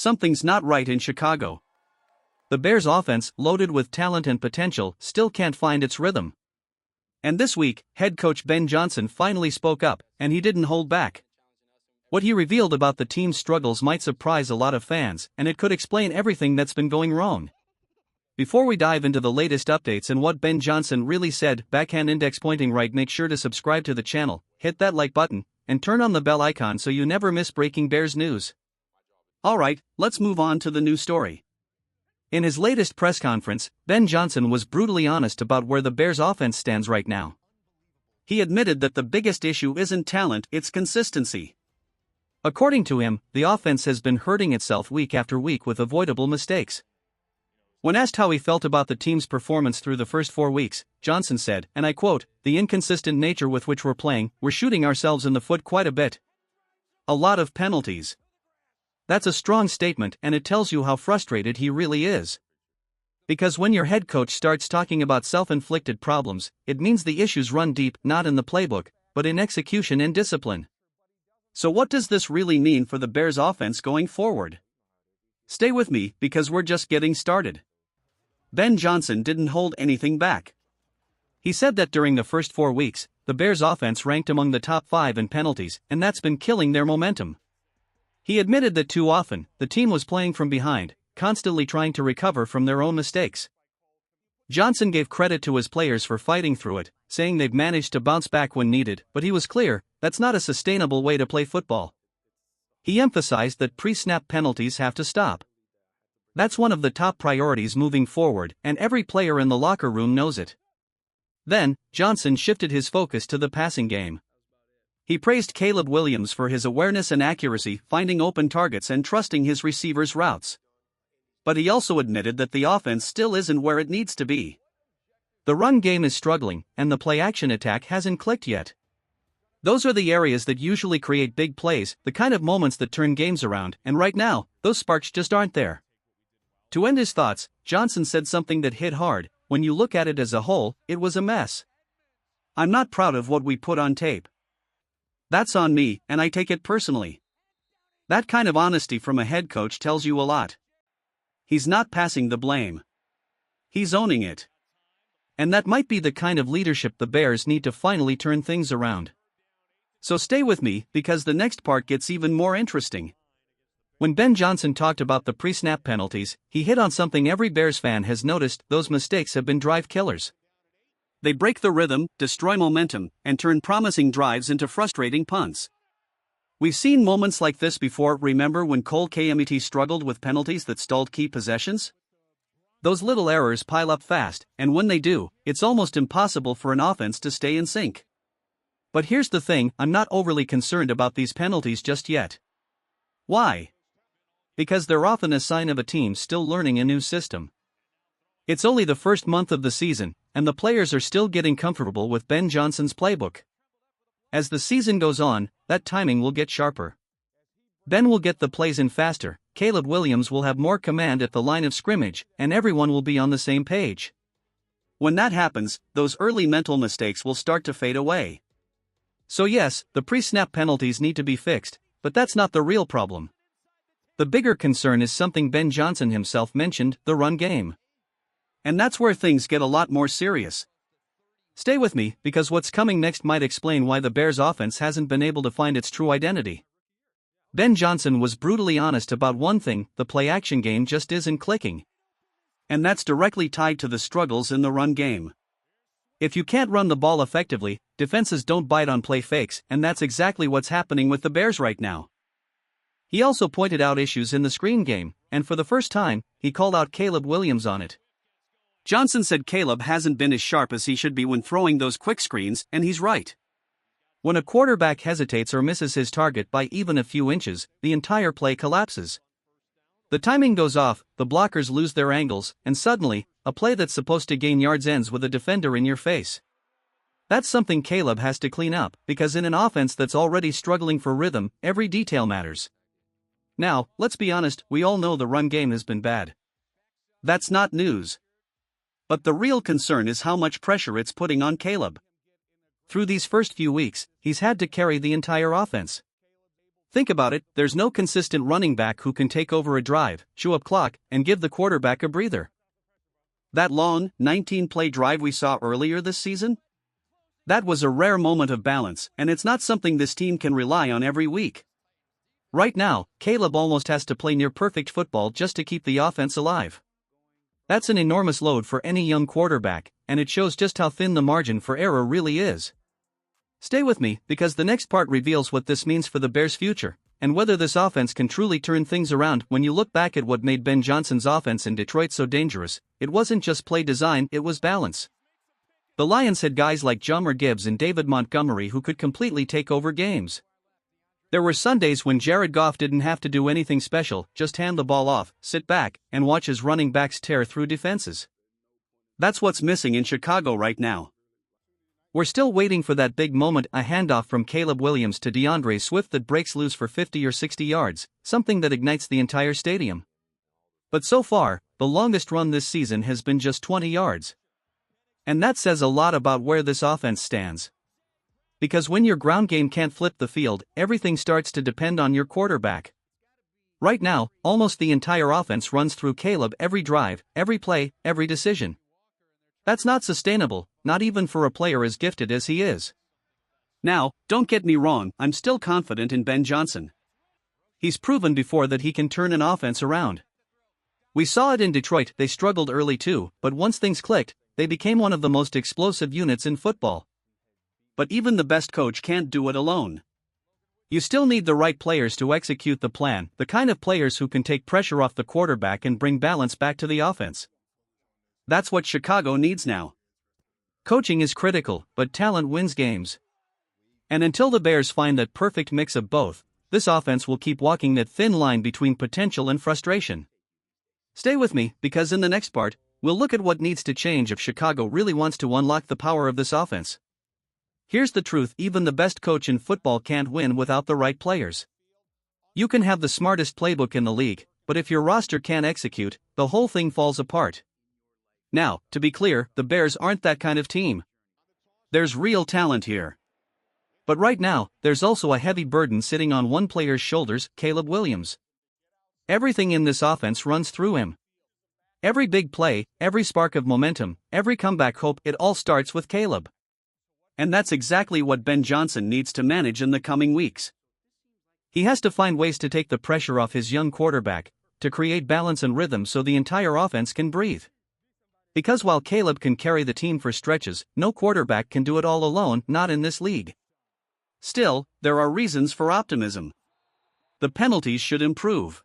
something's not right in Chicago. The Bears' offense, loaded with talent and potential, still can't find its rhythm. And this week, head coach Ben Johnson finally spoke up, and he didn't hold back. What he revealed about the team's struggles might surprise a lot of fans, and it could explain everything that's been going wrong. Before we dive into the latest updates and what Ben Johnson really said, backhand index pointing right, make sure to subscribe to the channel, hit that like button, and turn on the bell icon so you never miss breaking Bears news. Alright, let's move on to the new story. In his latest press conference, Ben Johnson was brutally honest about where the Bears' offense stands right now. He admitted that the biggest issue isn't talent, it's consistency. According to him, the offense has been hurting itself week after week with avoidable mistakes. When asked how he felt about the team's performance through the first 4 weeks, Johnson said, and I quote, "The inconsistent nature with which we're playing, we're shooting ourselves in the foot quite a bit. A lot of penalties." That's a strong statement, and it tells you how frustrated he really is. Because when your head coach starts talking about self-inflicted problems, it means the issues run deep, not in the playbook, but in execution and discipline. So what does this really mean for the Bears' offense going forward? Stay with me, because we're just getting started. Ben Johnson didn't hold anything back. He said that during the first 4 weeks, the Bears' offense ranked among the top 5 in penalties, and that's been killing their momentum. He admitted that too often, the team was playing from behind, constantly trying to recover from their own mistakes. Johnson gave credit to his players for fighting through it, saying they've managed to bounce back when needed, but he was clear, that's not a sustainable way to play football. He emphasized that pre-snap penalties have to stop. That's one of the top priorities moving forward, and every player in the locker room knows it. Then, Johnson shifted his focus to the passing game. He praised Caleb Williams for his awareness and accuracy, finding open targets and trusting his receivers' routes. But he also admitted that the offense still isn't where it needs to be. The run game is struggling, and the play-action attack hasn't clicked yet. Those are the areas that usually create big plays, the kind of moments that turn games around, and right now, those sparks just aren't there. To end his thoughts, Johnson said something that hit hard: when you look at it as a whole, it was a mess. I'm not proud of what we put on tape. That's on me, and I take it personally. That kind of honesty from a head coach tells you a lot. He's not passing the blame. He's owning it. And that might be the kind of leadership the Bears need to finally turn things around. So stay with me, because the next part gets even more interesting. When Ben Johnson talked about the pre-snap penalties, he hit on something every Bears fan has noticed: those mistakes have been drive killers. They break the rhythm, destroy momentum, and turn promising drives into frustrating punts. We've seen moments like this before. Remember when Cole Kmet struggled with penalties that stalled key possessions? Those little errors pile up fast, and when they do, it's almost impossible for an offense to stay in sync. But here's the thing, I'm not overly concerned about these penalties just yet. Why? Because they're often a sign of a team still learning a new system. It's only the first month of the season, and the players are still getting comfortable with Ben Johnson's playbook. As the season goes on, that timing will get sharper. Ben will get the plays in faster, Caleb Williams will have more command at the line of scrimmage, and everyone will be on the same page. When that happens, those early mental mistakes will start to fade away. So yes, the pre-snap penalties need to be fixed, but that's not the real problem. The bigger concern is something Ben Johnson himself mentioned: the run game. And that's where things get a lot more serious. Stay with me, because what's coming next might explain why the Bears' offense hasn't been able to find its true identity. Ben Johnson was brutally honest about one thing: the play-action game just isn't clicking. And that's directly tied to the struggles in the run game. If you can't run the ball effectively, defenses don't bite on play fakes, and that's exactly what's happening with the Bears right now. He also pointed out issues in the screen game, and for the first time, he called out Caleb Williams on it. Johnson said Caleb hasn't been as sharp as he should be when throwing those quick screens, and he's right. When a quarterback hesitates or misses his target by even a few inches, the entire play collapses. The timing goes off, the blockers lose their angles, and suddenly, a play that's supposed to gain yards ends with a defender in your face. That's something Caleb has to clean up, because in an offense that's already struggling for rhythm, every detail matters. Now, let's be honest, we all know the run game has been bad. That's not news. But the real concern is how much pressure it's putting on Caleb. Through these first few weeks, he's had to carry the entire offense. Think about it, there's no consistent running back who can take over a drive, chew up clock, and give the quarterback a breather. That long, 19-play drive we saw earlier this season? That was a rare moment of balance, and it's not something this team can rely on every week. Right now, Caleb almost has to play near-perfect football just to keep the offense alive. That's an enormous load for any young quarterback, and it shows just how thin the margin for error really is. Stay with me, because the next part reveals what this means for the Bears' future, and whether this offense can truly turn things around. When you look back at what made Ben Johnson's offense in Detroit so dangerous, it wasn't just play design, it was balance. The Lions had guys like Jahmyr Gibbs and David Montgomery who could completely take over games. There were Sundays when Jared Goff didn't have to do anything special, just hand the ball off, sit back, and watch his running backs tear through defenses. That's what's missing in Chicago right now. We're still waiting for that big moment, a handoff from Caleb Williams to DeAndre Swift that breaks loose for 50 or 60 yards, something that ignites the entire stadium. But so far, the longest run this season has been just 20 yards. And that says a lot about where this offense stands. Because when your ground game can't flip the field, everything starts to depend on your quarterback. Right now, almost the entire offense runs through Caleb every drive, every play, every decision. That's not sustainable, not even for a player as gifted as he is. Now, don't get me wrong, I'm still confident in Ben Johnson. He's proven before that he can turn an offense around. We saw it in Detroit, they struggled early too, but once things clicked, they became one of the most explosive units in football. But even the best coach can't do it alone. You still need the right players to execute the plan, the kind of players who can take pressure off the quarterback and bring balance back to the offense. That's what Chicago needs now. Coaching is critical, but talent wins games. And until the Bears find that perfect mix of both, this offense will keep walking that thin line between potential and frustration. Stay with me, because in the next part, we'll look at what needs to change if Chicago really wants to unlock the power of this offense. Here's the truth, even the best coach in football can't win without the right players. You can have the smartest playbook in the league, but if your roster can't execute, the whole thing falls apart. Now, to be clear, the Bears aren't that kind of team. There's real talent here. But right now, there's also a heavy burden sitting on one player's shoulders, Caleb Williams. Everything in this offense runs through him. Every big play, every spark of momentum, every comeback hope, it all starts with Caleb. And that's exactly what Ben Johnson needs to manage in the coming weeks. He has to find ways to take the pressure off his young quarterback, to create balance and rhythm so the entire offense can breathe. Because while Caleb can carry the team for stretches, no quarterback can do it all alone, not in this league. Still, there are reasons for optimism. The penalties should improve.